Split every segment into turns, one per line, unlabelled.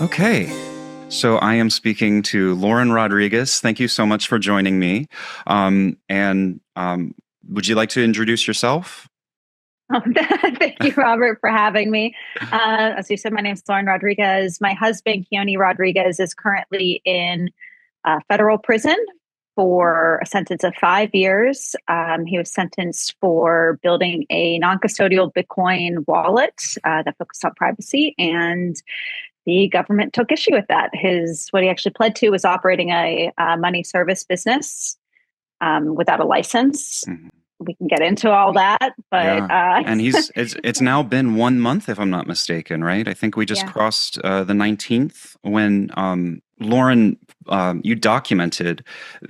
Okay. So I am speaking to Lauren Rodriguez. Thank you so much for joining me. And would you like to introduce yourself?
Oh, thank you, Robert, for having me. As you said, my name is Lauren Rodriguez. My husband, Keone Rodriguez, is currently in federal prison for a sentence of 5 years. He was sentenced for building a non custodial Bitcoin wallet that focused on privacy, and the government took issue with that. What he actually pled to was operating a money service business without a license.
Mhm.
We can get into all that, but
Yeah. And it's now been 1 month, if I'm not mistaken, right? I think we just
yeah.
crossed the 19th when Lauren, you documented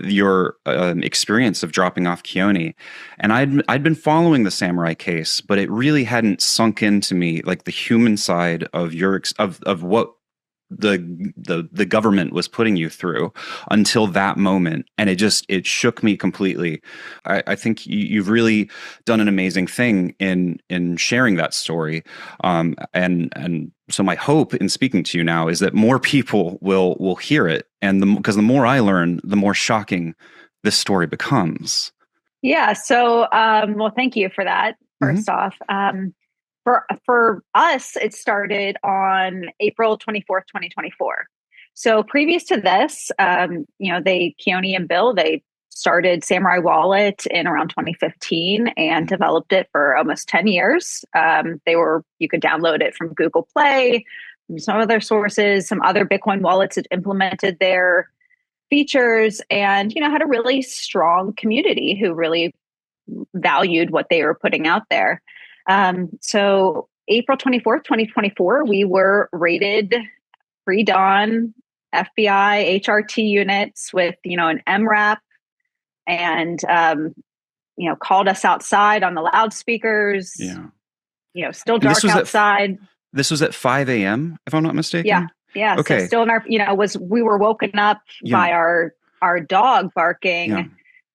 your experience of dropping off Keone, and I'd been following the Samurai case, but it really hadn't sunk into me like the human side of of what the government was putting you through until that moment, and it shook me completely. I think you've really done an amazing thing in sharing that story, and so my hope in speaking to you now is that more people will hear it, and because the more I learn, the more shocking this story becomes.
Yeah. Well, thank you for that.
Hmm.
First off, for us, it started on April 24th, 2024. So previous to this, Keone and Bill, they started Samurai Wallet in around 2015 and developed it for almost 10 years. You could download it from Google Play, from some other sources, some other Bitcoin wallets that implemented their features, and had a really strong community who really valued what they were putting out there. So April 24th, 2024, we were raided pre-dawn FBI HRT units with an MRAP, and called us outside on the loudspeakers.
Yeah.
Still
And this
dark
was
outside.
this was at 5 a.m., if I'm not
Yeah.
mistaken.
Yeah. So
Okay.
still in our, we were woken up
Yeah.
by our dog
Yeah.
barking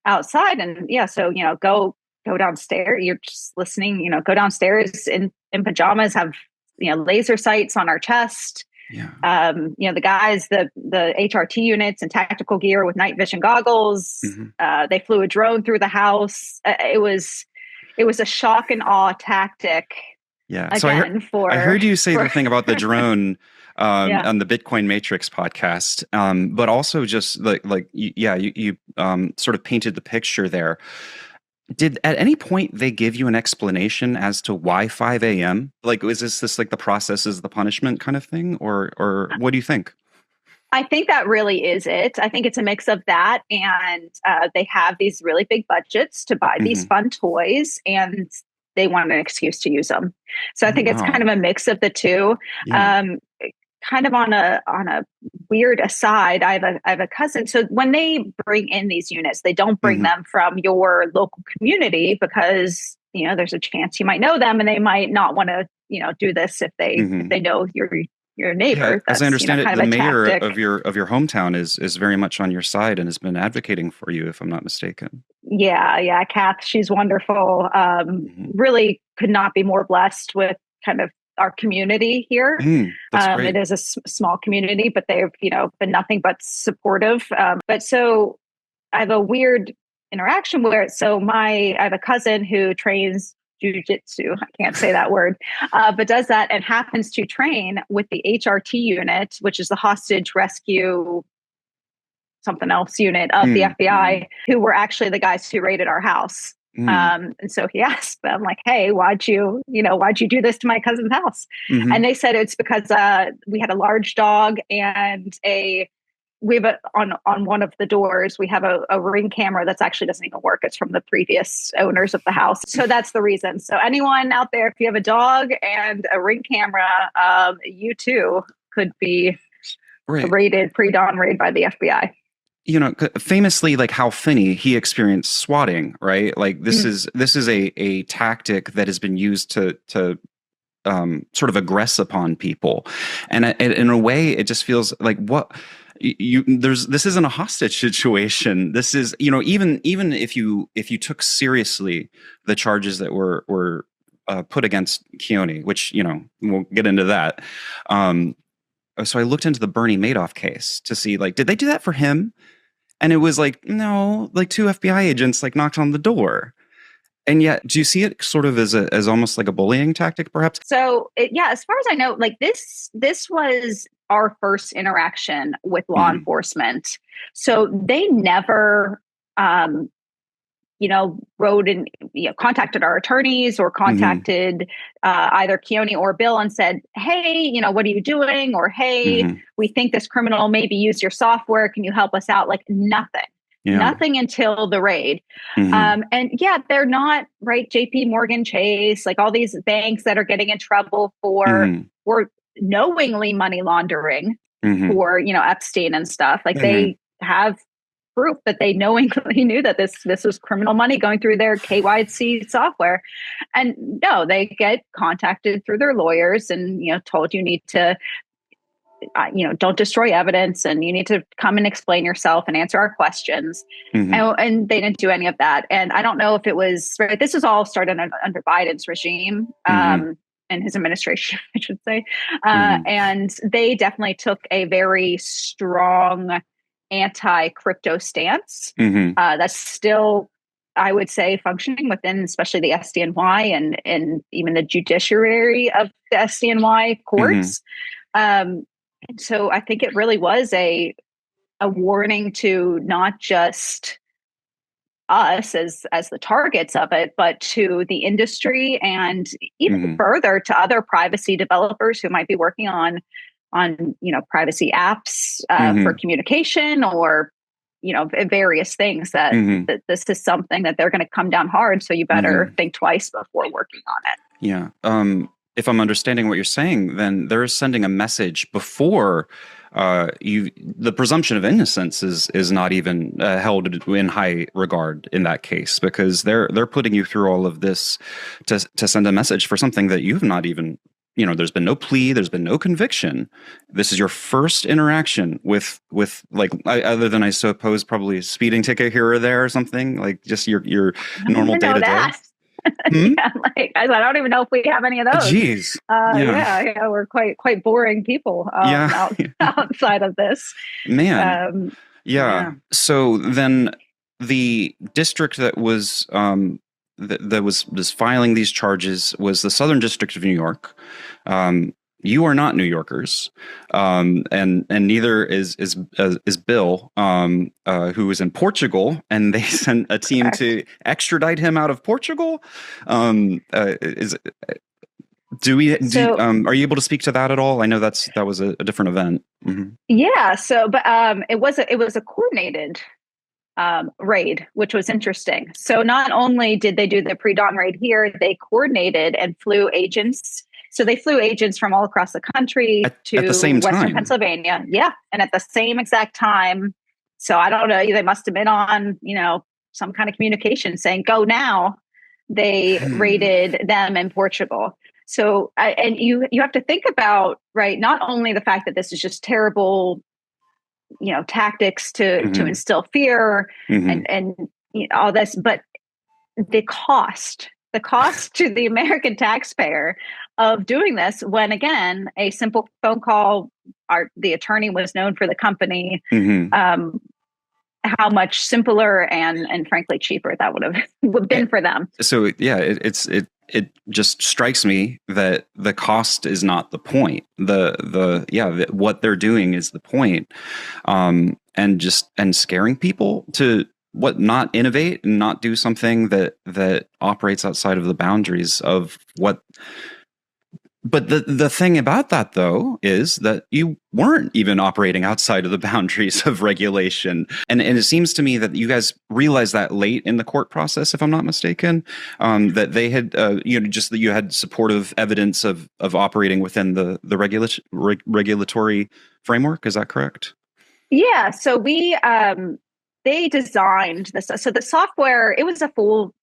outside. And yeah, so go downstairs. You're just listening, go downstairs in pajamas, have laser sights on our chest.
Yeah.
The guys, the HRT units and tactical gear with night vision goggles.
Hmm.
They flew a drone through the house. It was a shock and awe tactic
Yeah. So
again
I
for
heard you say
for
the thing about the drone
yeah.
on the Bitcoin Matrix podcast, but also just you sort of painted the picture there. Did at any point they give you an explanation as to why 5 a.m.? Like, is this like the process is the punishment kind of thing, or what do you think?
I think that really is it. I think it's a mix of that, and they have these really big budgets to buy these
Hmm.
fun toys, and they want an excuse to use them. So I
Oh,
think it's kind
wow.
of a mix of the two.
Yeah.
Um, Kind of on a weird aside, I have a cousin. So when they bring in these units, they don't bring
Hmm.
them from your local community because there's a chance you might know them, and they might not want to do this if they if
Hmm.
they know your
Yeah,
neighbor.
as I
That's
understand it,
kind
the
of a
mayor
tactic.
of your hometown is very much on your side and has been advocating for you, if I'm not mistaken.
Yeah, Kath, she's wonderful.
Hmm.
Really could not be more blessed with kind of our community here.
That's
It
great.
is a small community, but they've been nothing but supportive. But so I have a weird interaction where I have a cousin who trains jujitsu. I can't say that word, but does that and happens to train with the HRT unit, which is the hostage rescue something else unit of the
Mm,
FBI, who were actually the guys who raided our house.
mm,
And so he asked them, like, "Hey, why'd you do this to my cousin's house?" And
hmm.
they said it's because we had a large dog and we have on one of the doors we have a ring camera that's actually doesn't even work. It's from the previous owners of the house, so that's the reason. So anyone out there, if you have a dog and a ring camera, you too could be
Right.
raided pre-dawn raid by the FBI.
Famously, like Hal Finney, he experienced swatting, right? Like
Mm.
this is a tactic that has been used to sort of aggress upon people, and in a way, it just feels like what this isn't a hostage situation. This is even if you took seriously the charges that were put against Keone, which we'll get into that. Um, so I looked into the Bernie Madoff case to see, like, did they do that for him? And it was like, no, like two FBI agents like knocked on the door. And yet, do you see it sort of as almost like a bullying tactic, perhaps?
So yeah, as far as I know, like this was our first interaction with law enforcement. So they never, wrote and contacted our attorneys or contacted either Keone or Bill and said, "Hey, what are you doing?" Or, "Hey, we think this criminal maybe used your software. Can you help us out?" Like nothing. Yeah. Nothing until the raid. And yeah, they're not right. JP Morgan Chase, like all these banks that are getting in trouble for knowingly money laundering for, Epstein and stuff. Like they have proof that they knowingly knew that this was criminal money going through their KYC software. And no, they get contacted through their lawyers and, told you need to don't destroy evidence and you need to come and explain yourself and answer our questions. And they didn't do any of that. And I don't know if it was, right, this was all started under Biden's regime and his administration, I should say. And they definitely took a very strong anti-crypto stance that's still, I would say, functioning within especially the SDNY and even the judiciary of the SDNY courts. So I think it really was a warning to not just us as the targets of it, but to the industry and even further to other privacy developers who might be working on privacy apps for communication or various things that this is something that they're going to come down hard. So you better think twice before working on it.
Yeah. If I'm understanding what you're saying, then they're sending a message before the presumption of innocence is not even held in high regard in that case, because they're putting you through all of this to send a message for something that you've not even, there's been no plea, there's been no conviction. This is your first interaction with like, other than I suppose probably a speeding ticket here or there or something, like just your normal day to day.
Yeah, like I don't even know if we have any of those.
Jeez.
Yeah, we're quite boring people outside of this.
Man. So then the district that was that was filing these charges was the Southern District of New York. You are not New Yorkers, and neither is Bill, who is in Portugal, and they sent a team to extradite him out of Portugal. Are you able to speak to that at all? I know that was a different event.
Yeah. So, but it was a coordinated raid, which was interesting. So not only did they do the pre-dawn raid here, they coordinated and flew agents. So they flew agents from all across the country to
at the same
Western
time.
Pennsylvania. Yeah. And at the same exact time. So I don't know, they must have been on, some kind of communication saying, go now. They raided them in Portugal. So, and you have to think about, right, not only the fact that this is just terrible, tactics to instill fear and all this, but the cost to the American taxpayer of doing this when, again, a simple phone call, the attorney was known for the company, how much simpler and frankly cheaper that would have been for them.
So yeah, it just strikes me that the cost is not the point. What they're doing is the point, and scaring people to not innovate and not do something that operates outside of the boundaries of what. But the thing about that, though, is that you weren't even operating outside of the boundaries of regulation. And it seems to me that you guys realized that late in the court process, if I'm not mistaken, that they had, just that you had supportive evidence of operating within the regulatory framework. Is that correct?
Yeah. So they designed this. So the software, it was a full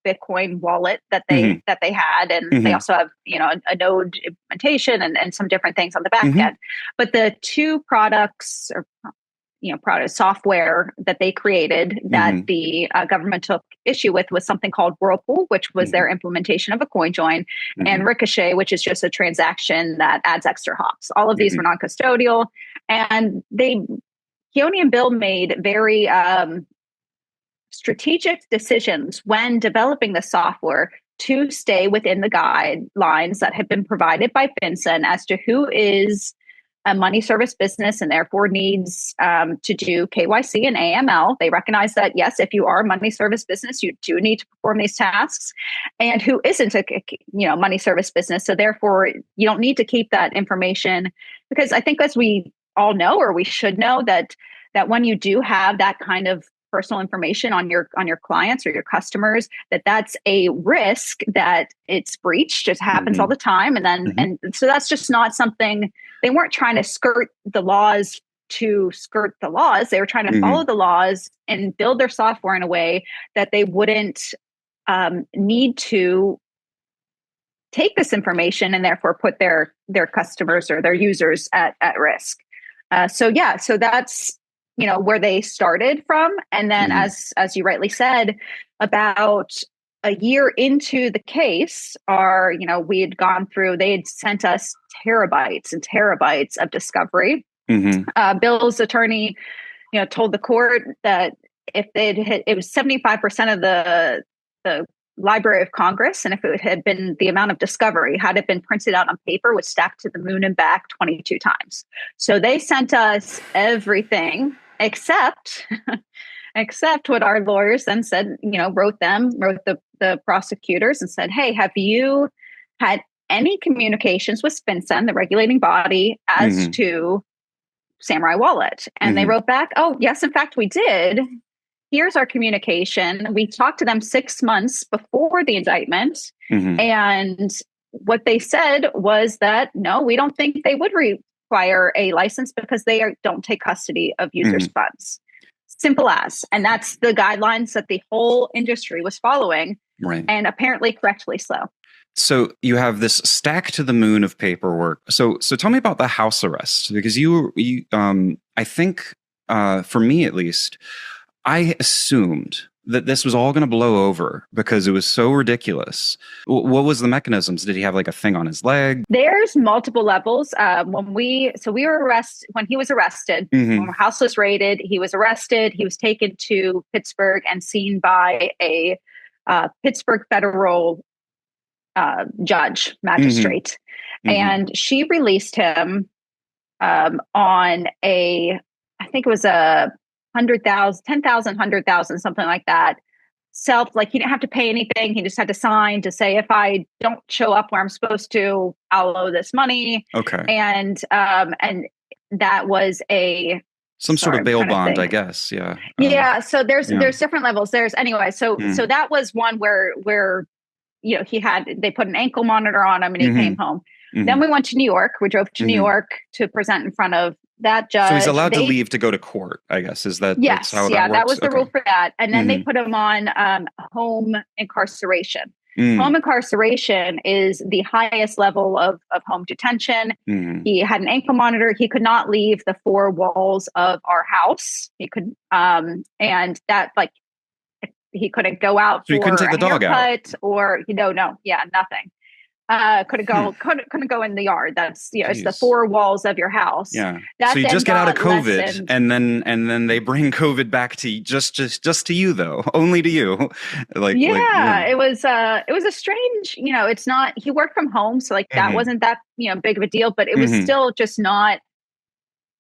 Bitcoin wallet that they had. And they also have, a node implementation and some different things on the back end. But the two products, or product software that they created that
Mm-hmm.
the government took issue with was something called Whirlpool, which was
Mm-hmm.
their implementation of a coin join,
Mm-hmm.
and Ricochet, which is just a transaction that adds extra hops. All of these
Mm-hmm.
were non-custodial, and Keone and Bill made very strategic decisions when developing the software to stay within the guidelines that have been provided by FinCEN as to who is a money service business and therefore needs to do KYC and AML. They recognize that, yes, if you are a money service business, you do need to perform these tasks, and who isn't a money service business. So therefore, you don't need to keep that information, because I think, as we all know, or we should know, that when you do have that kind of personal information on your clients or your customers, that's a risk that it's breached. It happens all
Mm-hmm.
the time, and so that's just not something. They weren't trying to skirt the laws to skirt the laws. They were trying to
Mm-hmm.
follow the laws and build their software in a way that they wouldn't need to take this information and therefore put their customers or their users at risk. So that's where they started from. And then,
Mm-hmm.
as you rightly said, about a year into the case, we had gone through. They had sent us terabytes and terabytes of discovery.
Mm-hmm.
Bill's attorney, told the court that if they'd hit, it was 75% of the Library of Congress, and if it had been the amount of discovery, had it been printed out on paper, was stacked to the moon and back 22 times. So they sent us everything except what our lawyers then said, wrote the prosecutors and said, hey, have you had any communications with FinCEN, the regulating body, as
Mm-hmm.
to Samurai Wallet? And
Mm-hmm.
they wrote back, oh, yes, in fact, we did. Here's our communication. We talked to them 6 months before the indictment.
Mm-hmm.
And what they said was that, no, we don't think they would require a license because they don't take custody of users' funds. Simple as. And that's the guidelines that the whole industry was following.
Right.
And apparently correctly so.
So you have this stack to the moon of paperwork. So tell me about the house arrest, because you I think, for me at least, I assumed that this was all going to blow over because it was so ridiculous. What was the mechanisms? Did he have like a thing on his leg?
There's multiple levels. When we were arrested, when he was arrested,
Mm-hmm.
when our house was raided, he was arrested. He was taken to Pittsburgh and seen by a Pittsburgh federal magistrate.
Mm-hmm.
And she released him on I think it was a 100,000, 10,000, 100,000, something like that. Like, he didn't have to pay anything. He just had to sign to say, if I don't show up where I'm supposed to, I'll owe this money.
Okay.
And that was
some sort of bail bond, I guess. Yeah.
Yeah. So there's different levels. So that was one where they put an ankle monitor on him and he came home. Mm-hmm. Then we went to New York. We drove to New York to present in front of that judge.
So he's allowed to leave to go to court, I guess. Is that
yes?
How
that
works?
That was the rule for that. And then they put him on home incarceration. Home incarceration is the highest level of home detention. He had an ankle monitor. He could not leave the four walls of our house. He could, and that, like, he couldn't go out.
So he couldn't take the dog out,
or nothing. Couldn't go in the yard. That's it's the four walls of your house.
Yeah.
That
so you just get out of COVID,
lessened.
and then they bring COVID back to just to you, though, only to you.
It was a strange. It's not. He worked from home, so like that wasn't that big of a deal, but it was still just not.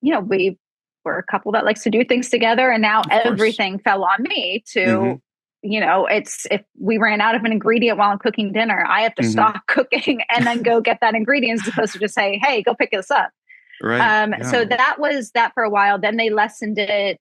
We were a couple that likes to do things together, and now everything fell on me to. It's if we ran out of an ingredient while I'm cooking dinner, I have to stop cooking and then go get that ingredient as opposed to just say, hey, go pick this up.
Right.
So that was that for a while. Then they lessened it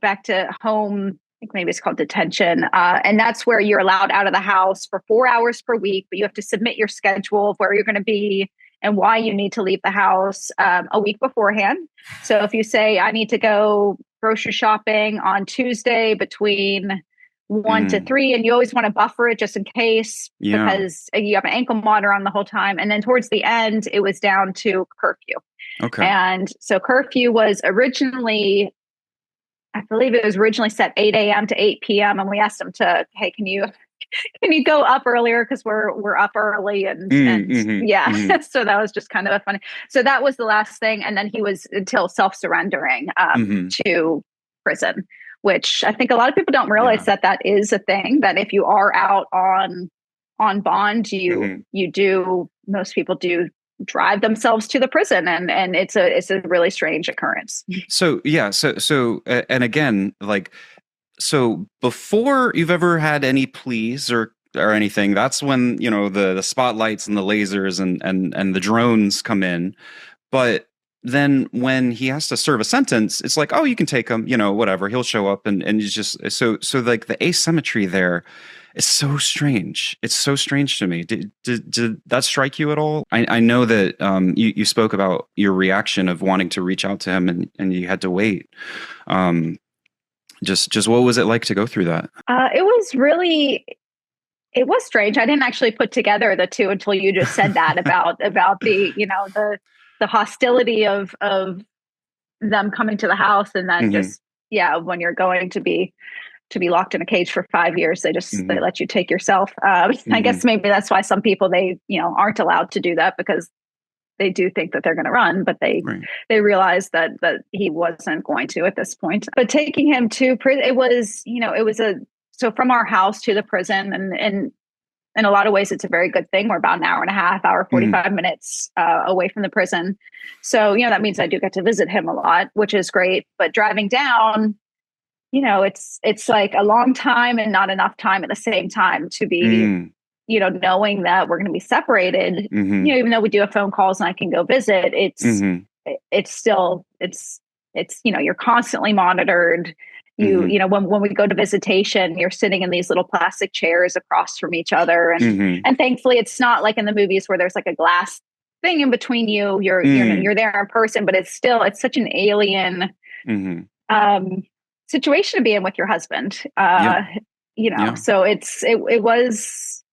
back to home. I think maybe it's called detention. And that's where you're allowed out of the house for 4 hours per week, but you have to submit your schedule of where you're going to be and why you need to leave the house a week beforehand. So if you say, I need to go grocery shopping on Tuesday between
Mm.
1 to 3, and you always want to buffer it just in case
Yeah.
because you have an ankle monitor on the whole time. And then towards the end, it was down to curfew.
Okay.
And so curfew was originally, I believe it was originally set 8 a.m. to 8 p.m. And we asked them to, hey, can you go up earlier because we're up early and yeah.
Mm-hmm.
So that was just kind of a funny. So that was the last thing, and then he was until self-surrendering
Mm-hmm.
to prison, which I think a lot of people don't realize
Yeah.
that that is a thing. That if you are out on bond,
Mm-hmm.
you do most people do drive themselves to the prison, and it's a really strange occurrence.
So yeah, and again, like, so before you've ever had any pleas or anything, that's when, you know, the spotlights and the lasers and the drones come in. But then when he has to serve a sentence, it's like, oh, you can take him, you know, whatever. He'll show up and he's just so like the asymmetry there is so strange. It's so strange to me. Did that strike you at all? I know that you spoke about your reaction of wanting to reach out to him and you had to wait. Um, just what was it like to go through that?
It was strange. I didn't actually put together the two until you just said that about the the hostility of them coming to the house, and then
Hmm.
just yeah, when you're going to be locked in a cage for 5 years, they
Hmm.
let you take yourself. I
Hmm.
guess maybe that's why some people they aren't allowed to do that, because they do think that they're going to run, but
Right.
they realized that he wasn't going to at this point. But taking him to prison, it was it was a so from our house to the prison, and in a lot of ways, it's a very good thing. We're about an hour and a half, hour,
Hmm.
45 minutes away from the prison. So, that means I do get to visit him a lot, which is great. But driving down, it's like a long time and not enough time at the same time to be,
Hmm.
knowing that we're going to be separated.
Hmm.
Even though we do have phone calls and I can go visit,
Hmm.
it's still, you're constantly monitored.
Hmm.
When we go to visitation, you're sitting in these little plastic chairs across from each other. And,
Hmm.
and thankfully it's not like in the movies where there's like a glass thing in between you. You're there in person, but it's such an alien,
Hmm.
um, situation to be in with your husband.
Yeah. Yeah.
So it was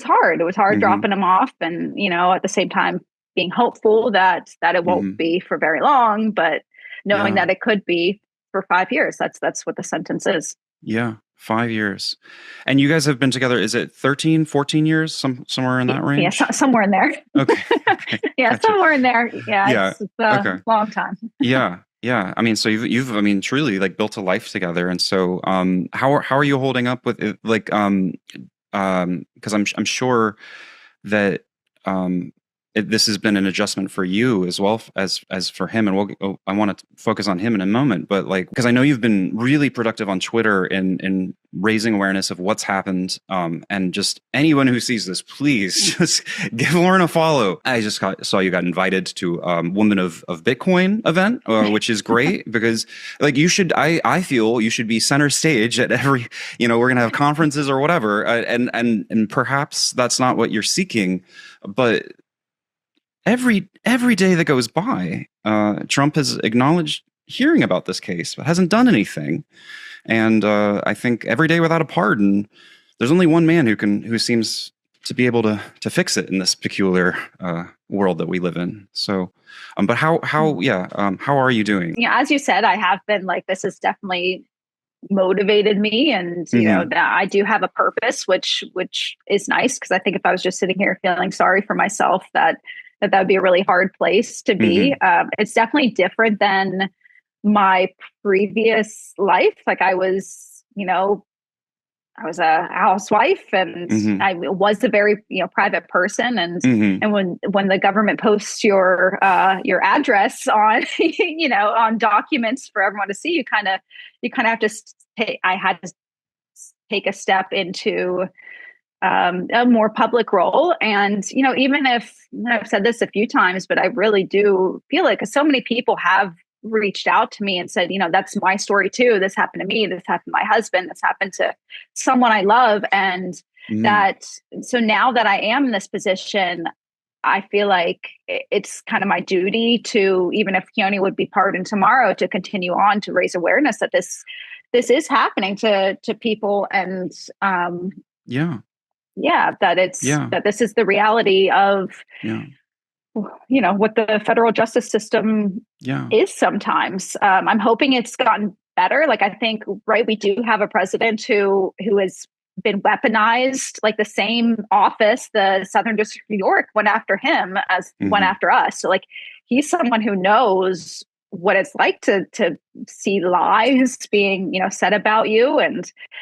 hard. It was hard
Hmm.
dropping him off, and at the same time being hopeful that it won't
Hmm.
be for very long, but knowing
Yeah.
that it could be for 5 years. That's what the sentence is.
Yeah. 5 years. And you guys have been together, is it 13, 14 years? Somewhere in that
Yeah,
range?
somewhere in there.
Okay. Okay.
Yeah,
Gotcha.
somewhere in there. Yeah,
Yeah.
it's a
Okay.
long time.
Yeah. Yeah. I mean, so you've I mean, truly like built a life together. And so how are you holding up with it? Like because I'm sure that um, this has been an adjustment for you as well as for him. And I want to focus on him in a moment, but like because I know you've been really productive on Twitter in raising awareness of what's happened. And just anyone who sees this, please just give Lauren a follow. I just saw you got invited to Women of Bitcoin event, which is great because like you should. I feel you should be center stage at every. We're gonna have conferences or whatever, and perhaps that's not what you're seeking, but every day that goes by, Trump has acknowledged hearing about this case, but hasn't done anything. And I think every day without a pardon, there's only one man who seems to be able to fix it in this peculiar world that we live in. So, but how are you doing?
Yeah, as you said, I have been like, this has definitely motivated me, and
Mm-hmm.
that I do have a purpose, which is nice, because I think if I was just sitting here feeling sorry for myself, that would be a really hard place to be.
Mm-hmm.
It's definitely different than my previous life. Like I was a housewife, and
Mm-hmm.
I was a very private person, and
Mm-hmm.
and when the government posts your address on on documents for everyone to see, you kind of have to take. I had to take a step into a more public role, and even if I've said this a few times, but I really do feel like so many people have reached out to me and said, that's my story too. This happened to me. This happened to my husband. This happened to someone I love. And
Mm-hmm.
that, so now that I am in this position, I feel like it's kind of my duty to, even if Keone would be pardoned tomorrow, to continue on to raise awareness that this is happening to people, and
Yeah.
yeah,
Yeah.
that this is the reality of
Yeah.
what the federal justice system
Yeah.
is sometimes. I'm hoping it's gotten better. Like, I think, right, we do have a president who has been weaponized. Like, the same office, the Southern District of New York, went after him as went
Hmm.
after us. So, like, he's someone who knows what it's like to see lies being said about you,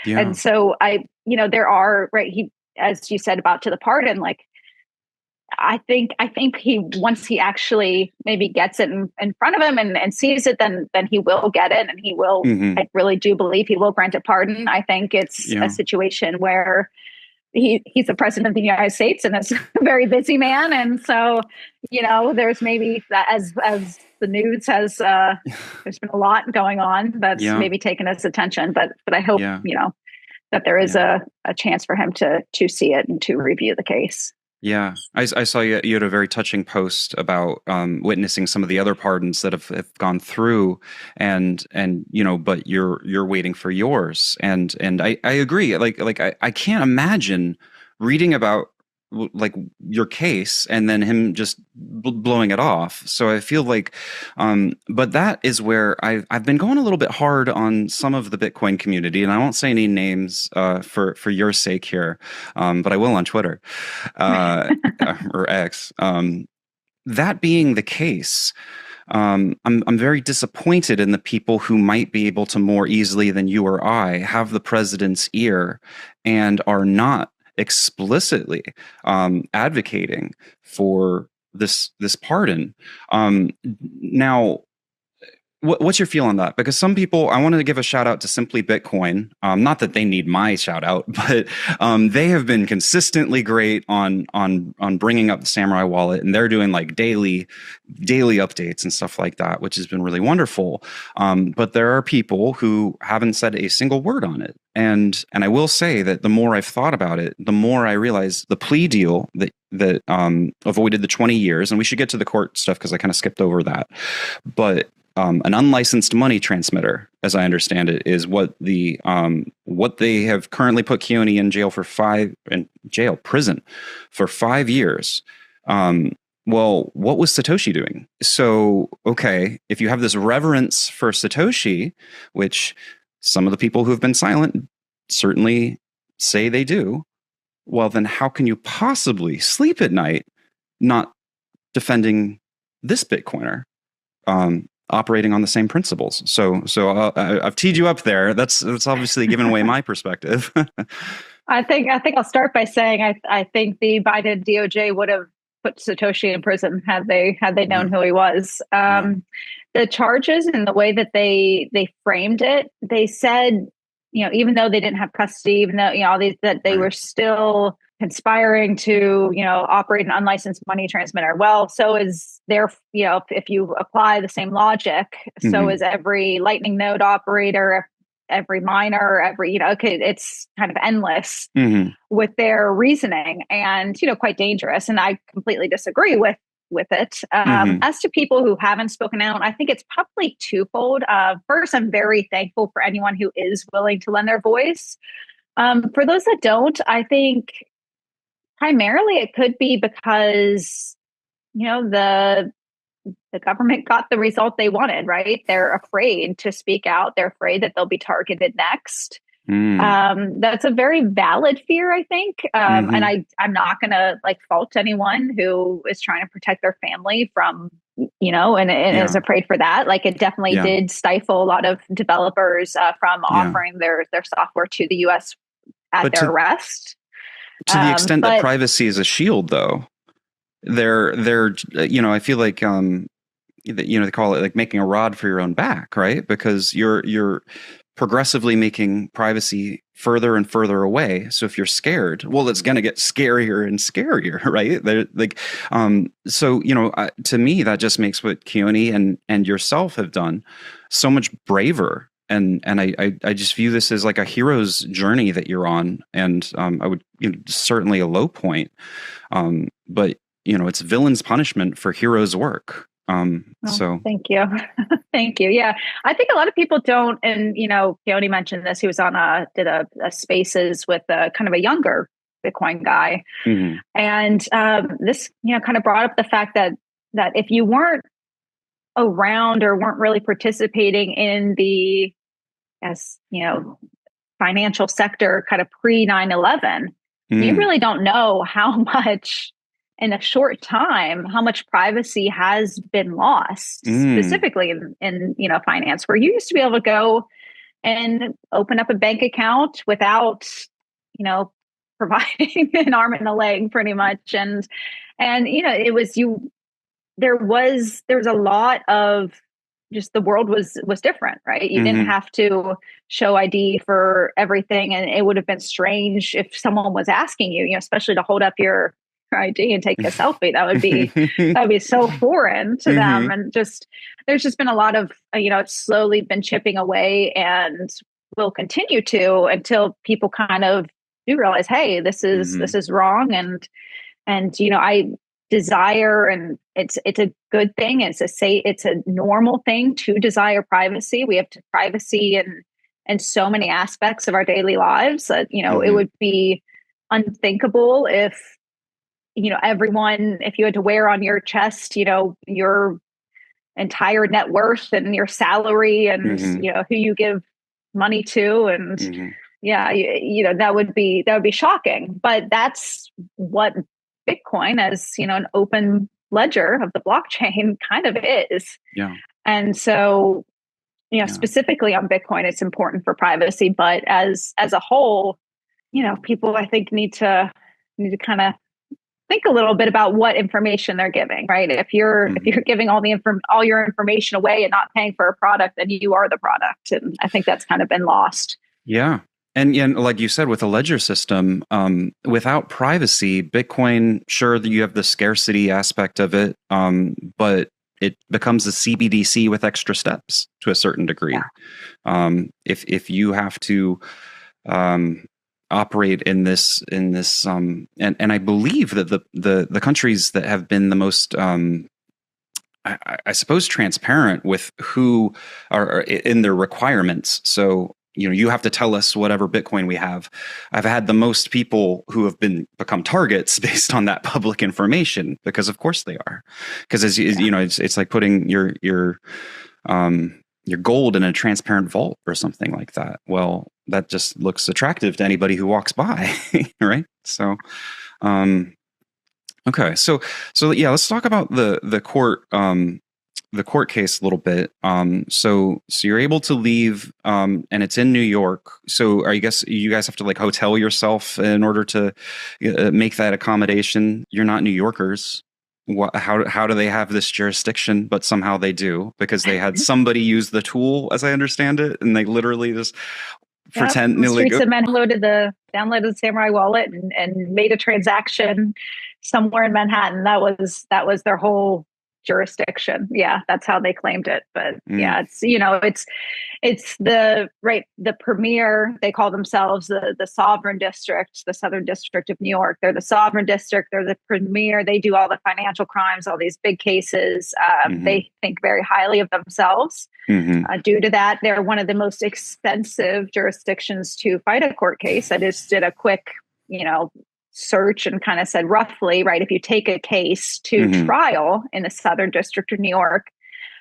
Yeah.
and so there are, right, he, as you said about to the pardon, like, I think he, once he actually maybe gets it in front of him and sees it, then he will get it, and he will.
Hmm.
I really do believe he will grant a pardon. I think it's a
Yeah.
situation where he's the president of the United States and is a very busy man, and so there's maybe that, as the news has there's been a lot going on that's
Yeah.
maybe taken his attention, but I hope
Yeah.
that there is
Yeah.
a chance for him to see it and to review the case.
Yeah, I saw you had a very touching post about witnessing some of the other pardons that have gone through, and but you're waiting for yours, and I agree. Like I can't imagine reading about like your case and then him just blowing it off. So I feel like, but that is where I've been going a little bit hard on some of the Bitcoin community, and I won't say any names for your sake here, but I will on Twitter or X. That being the case, I'm very disappointed in the people who might be able to more easily than you or I have the president's ear and are not explicitly advocating for this pardon. Now, what's your feel on that? Because some people, I wanted to give a shout out to Simply Bitcoin. Not that they need my shout out, but they have been consistently great on bringing up the Samurai Wallet, and they're doing like daily updates and stuff like that, which has been really wonderful. But there are people who haven't said a single word on it, and I will say that the more I've thought about it, the more I realize the plea deal that avoided the 20 years, and we should get to the court stuff because I kind of skipped over that, but an unlicensed money transmitter, as I understand it, is what they have currently put Keone in prison for 5 years. Well, what was Satoshi doing? So, okay, if you have this reverence for Satoshi, which some of the people who have been silent certainly say they do, well, then how can you possibly sleep at night not defending this Bitcoiner? Operating on the same principles. So I've teed you up there. That's obviously giving away my perspective.
I think I'll start by saying I think the Biden DOJ would have put Satoshi in prison had they known who he was. The charges and the way that they framed it, they said, even though they didn't have custody, even though all these, that they were still conspiring to operate an unlicensed money transmitter. Well, so is there, if you apply the same logic, so is every Lightning node operator, every miner, okay, it's kind of endless with their reasoning, and quite dangerous. And I completely disagree with it. As to people who haven't spoken out, I think it's probably twofold. First, I'm very thankful for anyone who is willing to lend their voice. For those that don't, I think primarily it could be because the government got the result they wanted, right? They're afraid to speak out. They're afraid that they'll be targeted next. That's a very valid fear, I think. And I'm not going to fault anyone who is trying to protect their family from, and is afraid for that. Like, it definitely did stifle a lot of developers from offering their software to the U.S. at their arrest.
To the extent that privacy is a shield, though, they're I feel like they call it like making a rod for your own back, right? Because you're progressively making privacy further and further away. So if you're scared, well, it's going to get scarier and scarier, right? They're like, so to me, that just makes what Keone and yourself have done so much braver. And I just view this as like a hero's journey that you're on, and I would certainly a low point, but it's villain's punishment for hero's work.
Oh,
So.
thank you. Thank you. Yeah. I think a lot of people don't, and Keone mentioned this. He was on did a spaces with a kind of a younger Bitcoin guy.
Mhm.
And this, kind of brought up the fact that if you weren't around or weren't really participating in the, as financial sector kind of pre 9/11, you
Mm.
really don't know how much in a short time, how much privacy has been lost,
Mm.
specifically in finance, where you used to be able to go and open up a bank account without, you know, providing an arm and a leg pretty much. And it was there was a lot of just the world was different, right? You didn't
Mhm.
have to show ID for everything, and it would have been strange if someone was asking you, especially to hold up your ID and take a selfie. That would be so foreign to them,
Mhm.
and just there's just been a lot of it's slowly been chipping away, and will continue to until people kind of do realize, hey, this is
Mhm.
this is wrong, and I desire, and it's a good thing, it's a normal thing to desire privacy. We have privacy in so many aspects of our daily lives that it
Mhm.
would be unthinkable if everyone, if you had to wear on your chest your entire net worth and your salary and
Mhm.
who you give money to. And
Mhm.
yeah, that would be shocking, but that's what Bitcoin, as an open ledger of the blockchain, kind of is.
Yeah.
And so
Yeah.
specifically on Bitcoin, it's important for privacy, but as a whole, people, I think, need to kind of think a little bit about what information they're giving, right? If you're
Mhm.
giving all your information away and not paying for a product, then you are the product. And I think that's kind of been lost.
Yeah. And like you said, with a ledger system, without privacy, Bitcoin, sure, that you have the scarcity aspect of it, but it becomes a CBDC with extra steps to a certain degree.
Yeah.
If you have to um, operate and I believe that the countries that have been the most I suppose transparent with who are in their requirements. So you have to tell us whatever Bitcoin we have. I've had the most people who have become targets based on that public information, because of course they are. Because it's like putting your gold in a transparent vault or something like that. Well, that just looks attractive to anybody who walks by, right? So, okay, so yeah, let's talk about the court case a little bit. So you're able to leave, and it's in New York. So I guess you guys have to like hotel yourself in order to make that accommodation. You're not New Yorkers. How do they have this jurisdiction? But somehow they do, because they had somebody use the tool, as I understand it, and they literally just
Yep.
pretend
On the
like,
streets of Manhattan, downloaded the Samurai wallet and made a transaction somewhere in Manhattan. That was their whole jurisdiction. Yeah, that's how they claimed it. But
mm,
yeah, it's the premier. They call themselves the sovereign district, the Southern District of New York. They're the sovereign district. They're the premier. They do all the financial crimes, all these big cases.
mhm,
They think very highly of themselves.
mhm,
Due to that, they're one of the most expensive jurisdictions to fight a court case. I just did a quick, search and kind of said roughly, right, if you take a case to
mhm.
trial in the Southern District of New York,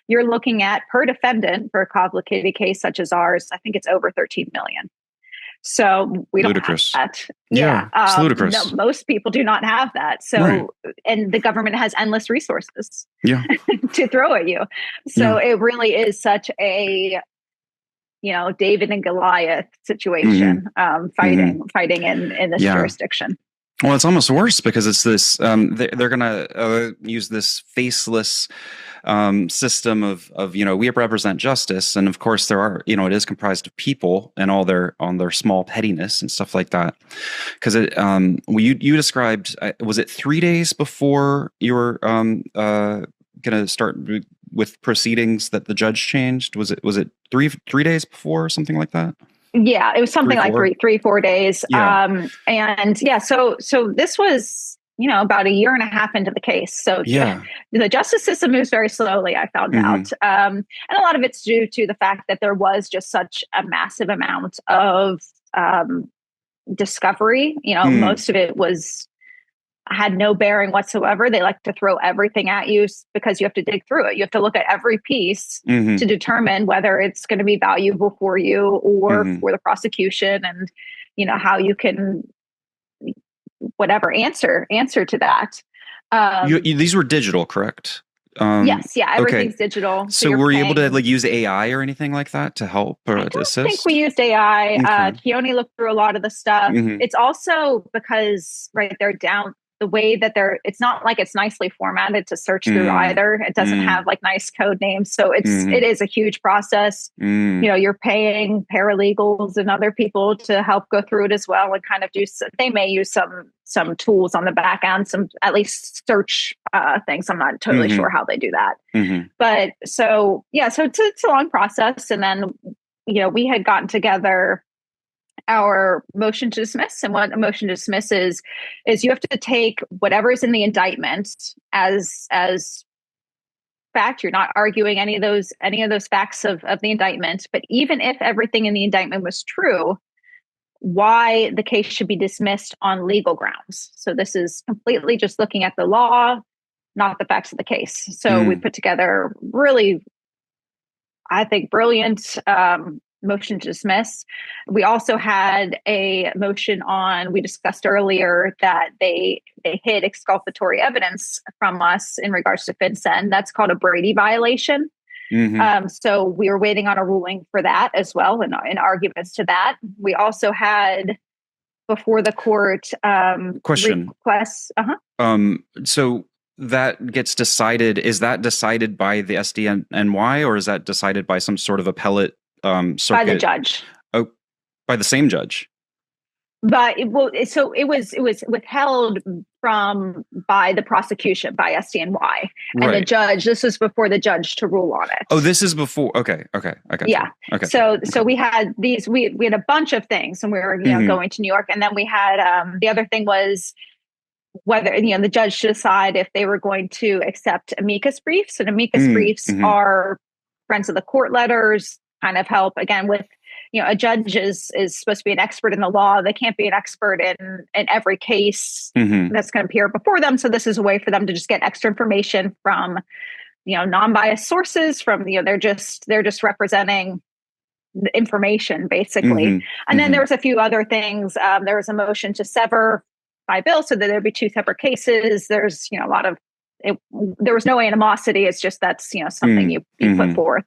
you're looking at, per defendant, for a complicated case such as ours, I think it's over 13 million. So we don't have
Ludicrous.
that. Yeah.
Yeah, it's
No,
ludicrous.
most people do not have that.
Right.
So, and the government has endless resources
Yeah.
to throw at you. So
Yeah.
it really is such a David and Goliath
Hmm.
situation,
Hmm.
fighting in this
Yeah.
jurisdiction.
Well, it's almost worse, because it's this. They're going to use this faceless system of we represent justice, and of course there are it is comprised of people and all their small pettiness and stuff like that. Because you described, was it 3 days before you were going to start with proceedings that the judge changed? Was it 3 days before, or something like that?
Yeah, it was
Three,
something like
four.
4 days.
Yeah.
And yeah, so this was about a year and a half into the case. So
Yeah.
the justice system moves very slowly, I found out. And a lot of it's due to the fact that there was just such a massive amount of discovery. Most of it had no bearing whatsoever. They like to throw everything at you because you have to dig through it. You have to look at every piece to determine whether it's going to be valuable for you or for the prosecution, and how you can whatever answer to that.
These were digital, correct?
Yes, yeah, everything's digital.
So were you able to use AI or anything like that to help or
to assist? I
think
we used AI. Keone looked through a lot of the stuff. It's also because they're down the way that it's not like it's nicely formatted to search through either. It doesn't have nice code names. So it is a huge process. You're paying paralegals and other people to help go through it as well and kind of they may use some tools on the back end, some at least search things. I'm not totally sure how they do that. But so it's a long process. And then, we had gotten together our motion to dismiss. And what a motion to dismiss is you have to take whatever is in the indictment as fact. You're not arguing any of those facts of the indictment. But even if everything in the indictment was true, why the case should be dismissed on legal grounds. So this is completely just looking at the law, not the facts of the case. So we put together really, I think, brilliant motion to dismiss. We also had a motion we discussed earlier that they hid exculpatory evidence from us in regards to FinCEN. That's called a Brady violation. So we were waiting on a ruling for that as well, and arguments to that. We also had before the court
question
requests.
So that gets decided. Is that decided by the SDNY, or is that decided by some sort of appellate circuit?
By the judge.
Oh, by the same judge.
But it was withheld by the prosecution, by SDNY, and the judge. This was before the judge to rule on it.
Oh, this is before. Okay, I got
yeah.
You. Okay.
So we had these. We had a bunch of things, and we were going to New York, and then we had the other thing was whether the judge should decide if they were going to accept amicus briefs, and amicus briefs are friends of the court letters. Kind of help again with. A judge is supposed to be an expert in the law. They can't be an expert in every case that's going to appear before them. So this is a way for them to just get extra information from, non-biased sources. From they're just representing the information basically. And then there was a few other things. There was a motion to sever by bill so that there'd be two separate cases. There's a lot of. There was no animosity. It's just that's something you put forth,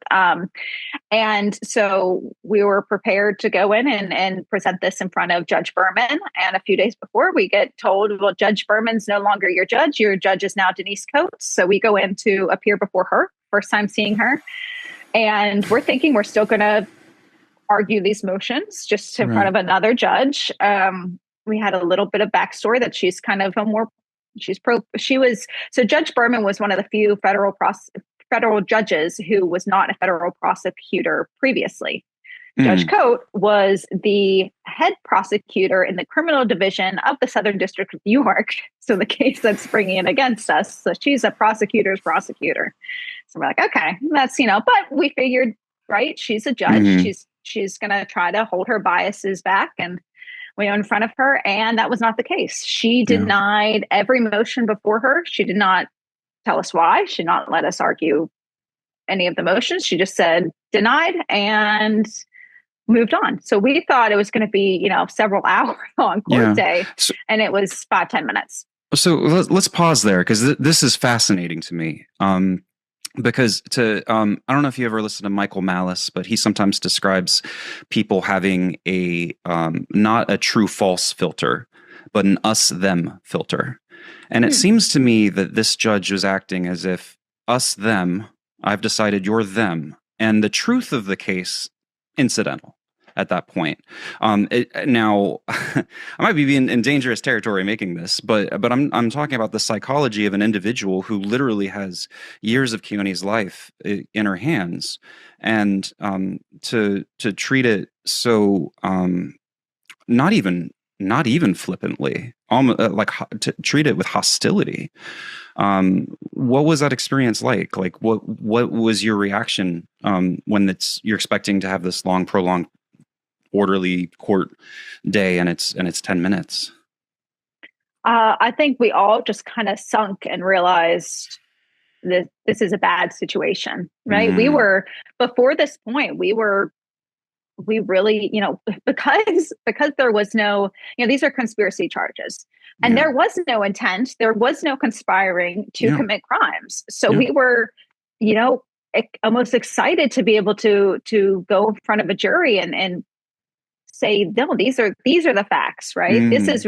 and so we were prepared to go in and present this in front of Judge Berman. And a few days before, we get told, "Well, Judge Berman's no longer your judge. Your judge is now Denise Coates." So we go in to appear before her, first time seeing her, and we're thinking we're still going to argue these motions just in front of another judge. We had a little bit of backstory that she's kind of Judge Berman was one of the few federal judges who was not a federal prosecutor previously. Judge Coate was the head prosecutor in the criminal division of the Southern District of New York. So the case that's bringing it against us. So she's a prosecutor's prosecutor. So we're like, okay, that's, but we figured, right. She's a judge. She's going to try to hold her biases back, and we went in front of her, and that was not the case. She denied every motion before her. She did not tell us why. She did not let us argue any of the motions. She just said denied and moved on. So we thought it was going to be, several hour long court day, and it was 5-10 minutes.
So let's pause there, because this is fascinating to me. Because I don't know if you ever listen to Michael Malice, but he sometimes describes people having a not a true false filter, but an us them filter. And it seems to me that this judge was acting as if us them, I've decided you're them, and the truth of the case incidental at that point. Now, I might be in dangerous territory making this, but I'm talking about the psychology of an individual who literally has years of Keone's life in her hands, and to treat it so not even flippantly, almost treat it with hostility. What was that experience like? Like, what was your reaction when you're expecting to have this long, prolonged, orderly court day, and it's 10 minutes?
I think we all just kind of sunk and realized that this is a bad situation, right? We
Mm,
were, before this point, we really, because there was no, these are conspiracy charges, and
yeah,
there was no intent, there was no conspiring to
yeah,
commit crimes. So
yeah,
we were, you know, almost excited to be able to go in front of a jury and say, no, these are the facts, right? This
mm,
is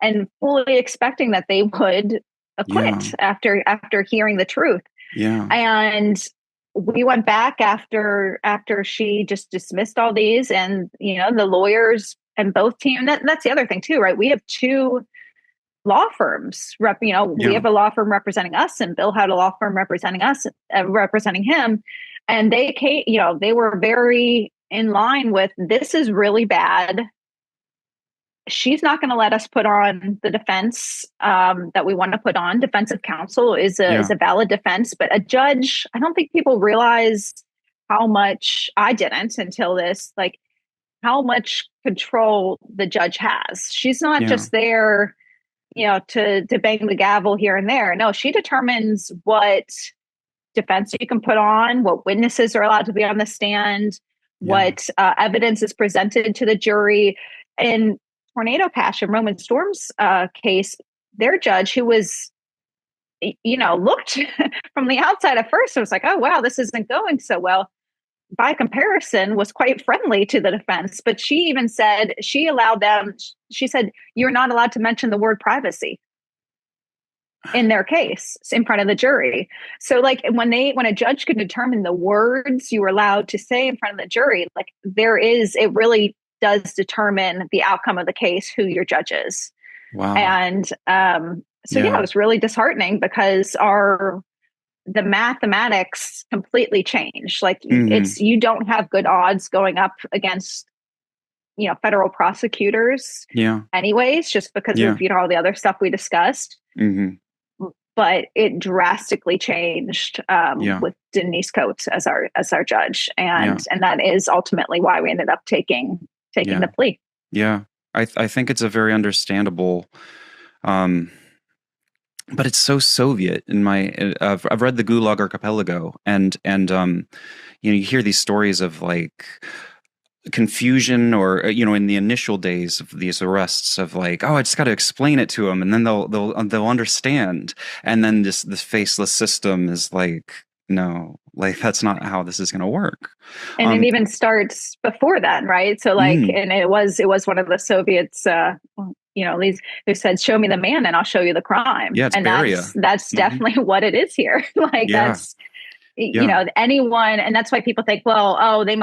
and fully expecting that they would
yeah,
acquit after hearing the truth.
yeah,
And we went back after she just dismissed all these, and the lawyers and both team. That's the other thing too, right? We have two law firms. We
yeah,
have a law firm representing us, and Bill had a law firm representing us, representing him, and they came. They were very in line with, this is really bad. She's not going to let us put on the defense that we want to put on. Defensive counsel is
yeah,
a valid defense, but a judge, I don't think people realize how much, I didn't until this, like how much control the judge has. She's not
yeah,
just there, to bang the gavel here and there. No, she determines what defense you can put on, what witnesses are allowed to be on the stand,
yeah,
what evidence is presented to the jury. In Tornado Passion, Roman Storm's case, their judge, who was, looked from the outside at first, it was like, oh, wow, this isn't going so well. By comparison, was quite friendly to the defense. But she even said, she said, you're not allowed to mention the word privacy in their case in front of the jury. So like when a judge can determine the words you were allowed to say in front of the jury, like it really does determine the outcome of the case, who your judge is.
wow,
And so yeah, it
yeah,
was really disheartening because the mathematics completely changed. Like
hmm,
you don't have good odds going up against federal prosecutors
yeah,
anyways, just because
yeah,
of all the other stuff we discussed.
hmm,
But it drastically changed
yeah,
with Denise Coates as our judge,
yeah,
and that is ultimately why we ended up taking
yeah,
the plea.
yeah. I think it's a very understandable, um, but it's so Soviet in my. I've read the Gulag Archipelago, and you hear these stories of like confusion, or in the initial days of these arrests, of like, oh, I just got to explain it to them, and then they'll understand, and then this faceless system is like, no, like that's not how this is going to work.
And it
um
even starts before that, right? So like,
mm,
and it was one of the Soviets, these who said, "Show me the man, and I'll show you the crime,"
yeah, it's
and
Beria.
that's
Hmm,
definitely what it is here. Like
yeah,
that's
yeah,
anyone, and that's why people think, well, oh, they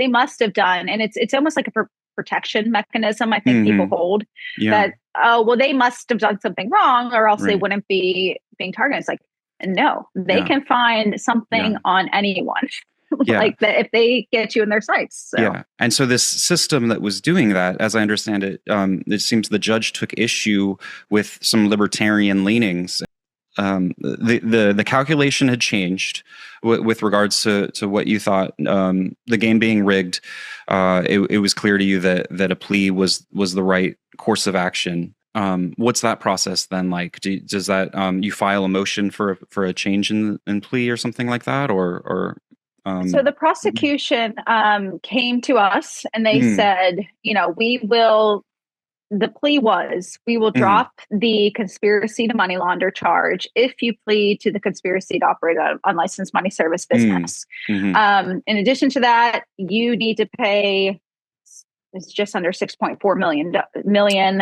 must have done, and it's almost like a protection mechanism. I think people
hmm,
hold
yeah,
that, oh, well, they must have done something wrong, or else they
right,
wouldn't be being targeted. It's like, no, they
yeah,
can find
yeah,
something on anyone,
yeah,
like that if they get you in their sights. So
yeah. And so this system that was doing that, as I understand it, it seems the judge took issue with some libertarian leanings. The calculation had changed with regards to what you thought, the game being rigged. It was clear to you that a plea was the right course of action. What's that process then like? Does that, you file a motion for a change in plea or something like that, or
So
um,
the prosecution came to us and they
mm,
said, the plea was, we will
mm,
drop the conspiracy to money launder charge if you plead to the conspiracy to operate an unlicensed money service
mm,
business.
mm,
In addition to that, you need to pay, it's just under 6.4 million,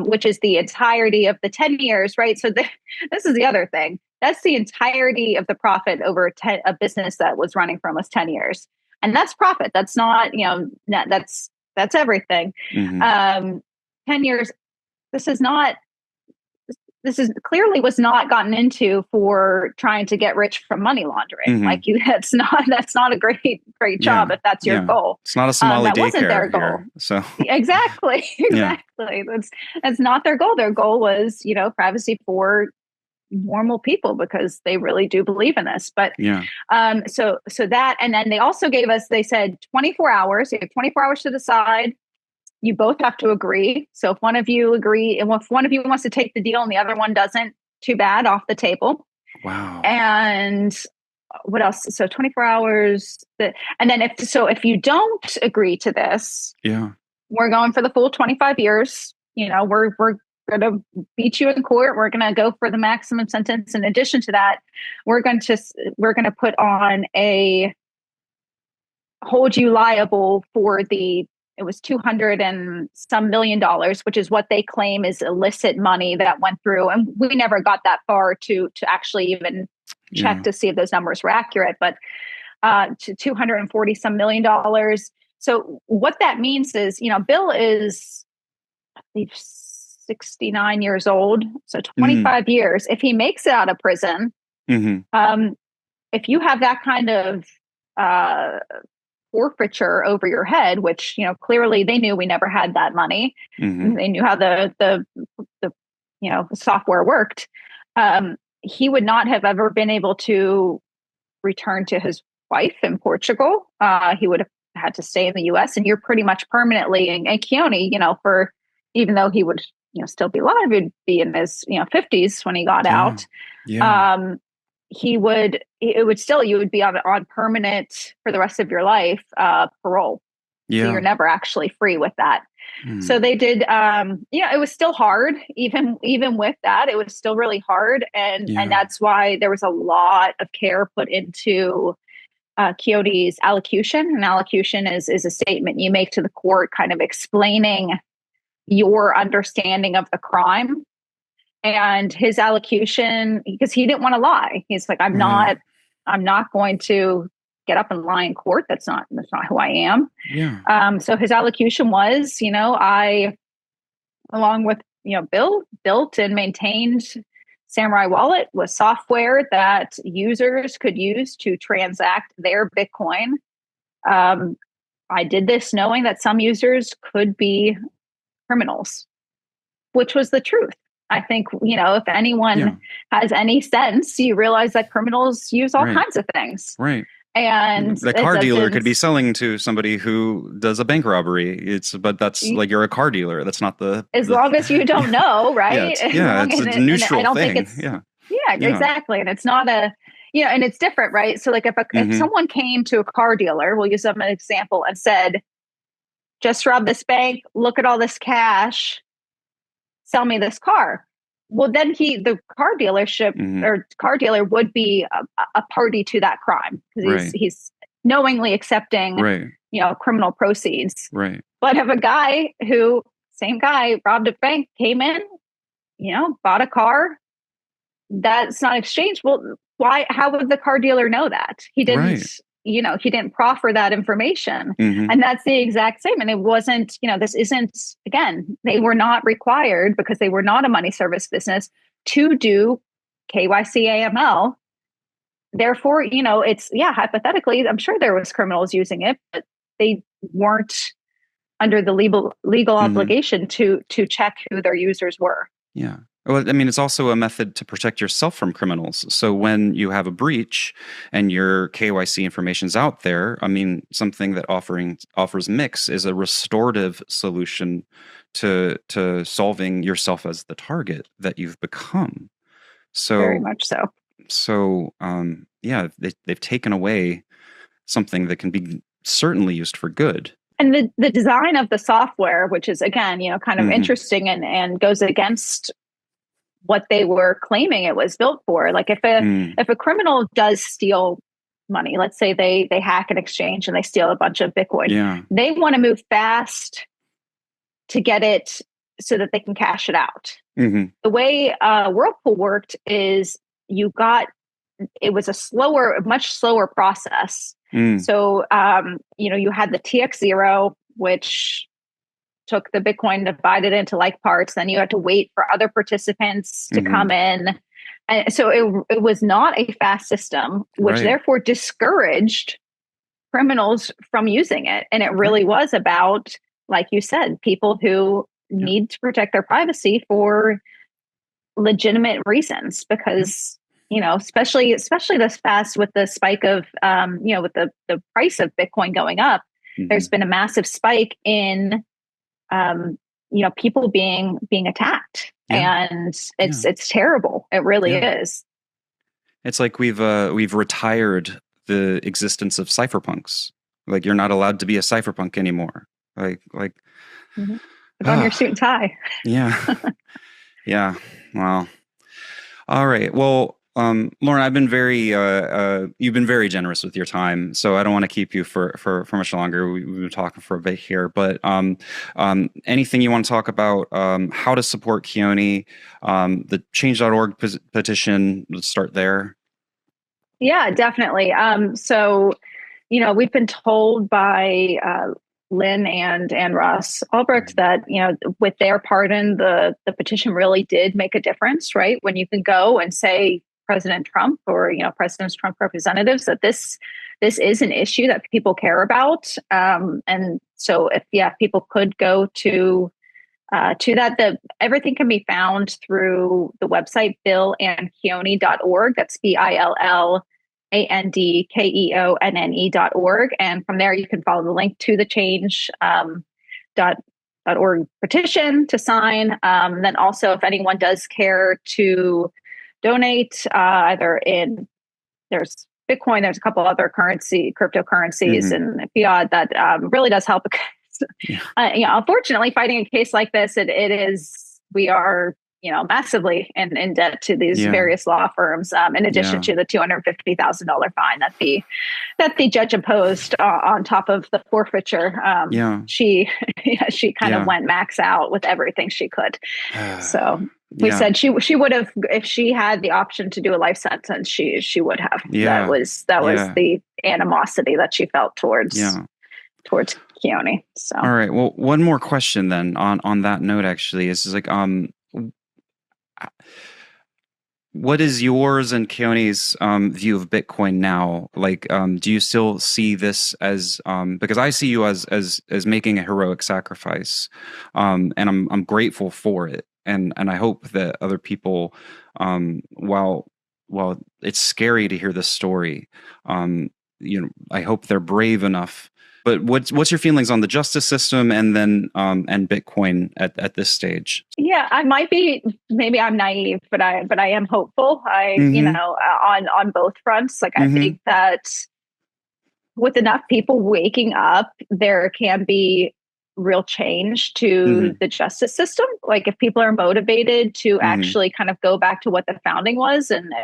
which is the entirety of the 10 years, right? So this is the other thing. That's the entirety of the profit over a business that was running for almost 10 years. And that's profit. That's not, that's everything.
mm,
10 years, this is not this is clearly was not gotten into for trying to get rich from money laundering.
Mm-hmm.
Like that's not a great job if that's your goal.
It's not a Somali
that
daycare
wasn't their goal.
here, so
exactly. That's not their goal. Their goal was, privacy for normal people because they really do believe in this. But so that, and then they also they said 24 hours. You have 24 hours to decide. You both have to agree. So if one of you agree, and if one of you wants to take the deal and the other one doesn't, too bad, off the table.
Wow.
And what else? So 24 hours. And then if you don't agree to this, we're going for the full 25 years. We're going to beat you in court. We're going to go for the maximum sentence. In addition to that, we're going to put on hold you liable for it was $200 and some million, which is what they claim is illicit money that went through. And we never got that far to actually even check to see if those numbers were accurate, but to $240 some million. So what that means is, Bill is, I believe, 69 years old. So 25 years. If he makes it out of prison, if you have that kind of forfeiture over your head, which clearly they knew we never had that money. They knew how the software worked. He would not have ever been able to return to his wife in Portugal. He would have had to stay in the U.S. and you're pretty much permanently in Keone. For even though he would still be alive, he'd be in his 50s when he got out. You would be on permanent for the rest of your life parole. So you're never actually free with that. So they did it was still hard even with that. It was still really hard, and that's why there was a lot of care put into Keone's allocution. And allocution is a statement you make to the court kind of explaining your understanding of the crime. And his allocution, because he didn't want to lie. He's like, I'm not going to get up and lie in court. That's not who I am. So his allocution was, I, along with, Bill, built and maintained Samurai Wallet, was software that users could use to transact their Bitcoin. I did this knowing that some users could be criminals, which was the truth. I think, if anyone has any sense, you realize that criminals use all kinds of things.
Right.
And
the car dealer could be selling to somebody who does a bank robbery. But that's like, you're a car dealer. That's not
long as you don't know, right?
It's a neutral thing.
Exactly. And it's not and it's different, right? So like if someone came to a car dealer, we'll use them as an example, and said, just robbed this bank, look at all this cash, sell me this car. Well, then the car dealership or car dealer would be a party to that crime because he's knowingly accepting, criminal proceeds.
Right.
But if same guy robbed a bank, came in, bought a car, that's not exchange. Well, why? How would the car dealer know that? He didn't. He didn't proffer that information. And that's the exact same. And it wasn't, this isn't, again, they were not required, because they were not a money service business, to do KYC AML. Therefore, it's, hypothetically, I'm sure there was criminals using it, but they weren't under the legal obligation to check who their users were.
Yeah. Well, I mean, it's also a method to protect yourself from criminals. So when you have a breach and your KYC information is out there, I mean, something that offers Mix is a restorative solution to solving yourself as the target that you've become. So
very much so.
So, they've taken away something that can be certainly used for good.
And the design of the software, which is, again, kind of interesting and goes against what they were claiming it was built for. Like if a criminal does steal money, let's say they hack an exchange and they steal a bunch of Bitcoin, they want to move fast to get it so that they can cash it out. The way Whirlpool worked is it was a much slower process. So, you had the TX0, which took the Bitcoin, divided into like parts. Then you had to wait for other participants to come in. And so it was not a fast system, which therefore discouraged criminals from using it. And it really was about, like you said, people who need to protect their privacy for legitimate reasons, because especially this past with the spike of with the price of Bitcoin going up, there's been a massive spike in people being attacked, and it's terrible. It really is.
It's like we've retired the existence of cypherpunks. Like, you're not allowed to be a cypherpunk anymore. Like
Put on your suit and tie.
Yeah. Yeah. Wow. All right. Well, Lauren, I've been you've been very generous with your time, so I don't want to keep you for much longer. We've been talking for a bit here, but anything you want to talk about, how to support Keone, the change.org petition, let's start there.
Yeah, definitely. So, we've been told by Lynn and Ross Ulbricht that, with their pardon, the petition really did make a difference, right? When you can go and say President Trump or, President Trump representatives that this is an issue that people care about. And so if people could go to that, everything can be found through the website billandkeone.org. That's BILLANDKEONNE.org. And from there, you can follow the link to the change.org petition to sign. Then also, if anyone does care to donate, there's Bitcoin, there's a couple other cryptocurrencies and fiat that really does help. Unfortunately, fighting a case like this, we are massively in debt to these various law firms, in addition to the $250,000 fine that the judge imposed on top of the forfeiture. She kind of went max out with everything she could. So we said she would have, if she had the option to do a life sentence, she would have. That was the animosity that she felt towards Keone. So
all right. Well, one more question then on that note, actually, is like what is yours and Keone's view of Bitcoin now? Like, do you still see this as because I see you as making a heroic sacrifice, and I'm grateful for it, and I hope that other people, while it's scary to hear this story, I hope they're brave enough. But what's your feelings on the justice system and then and Bitcoin at this stage?
Yeah, maybe I'm naive, but I am hopeful. On both fronts. Like, I think that with enough people waking up, there can be real change to the justice system. Like, if people are motivated to actually kind of go back to what the founding was and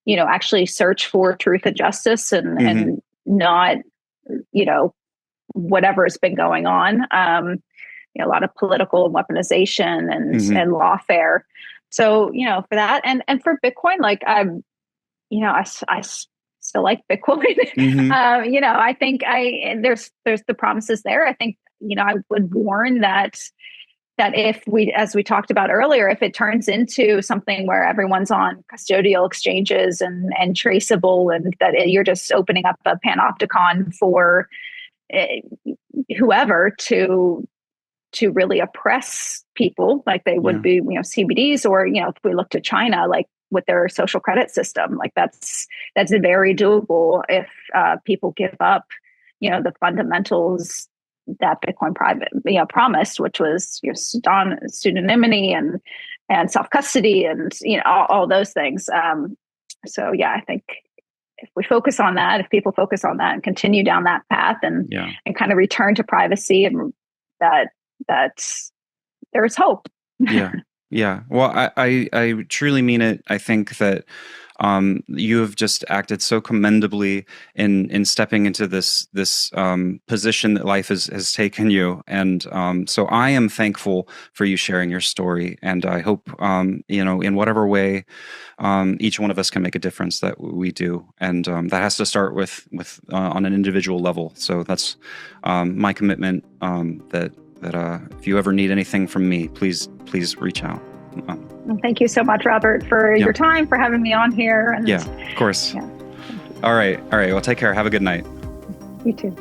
actually search for truth and justice and not whatever has been going on, a lot of political weaponization and lawfare. So, for that and for Bitcoin, like I still like Bitcoin. I think there's the promises there. I think, I would warn that if as we talked about earlier, if it turns into something where everyone's on custodial exchanges and traceable, and that you're just opening up a panopticon for whoever to really oppress people like they would be, CBDs, or, if we look to China, like with their social credit system, like that's very doable if people give up, the fundamentals that Bitcoin promised, which was pseudonymity and self-custody and, all those things. So yeah, I think if we focus on that, if people focus on that and continue down that path and kind of return to privacy, and that there's hope.
Yeah. Well, I truly mean it. I think that you have just acted so commendably in stepping into this position that life has taken you, and so I am thankful for you sharing your story, and I hope in whatever way each one of us can make a difference that we do, and that has to start with on an individual level. So that's my commitment, that that if you ever need anything from me, please reach out.
Well, thank you so much, Robert, for your time, for having me on here. And
yeah, of course. Yeah. All right. Well, take care. Have a good night.
You too.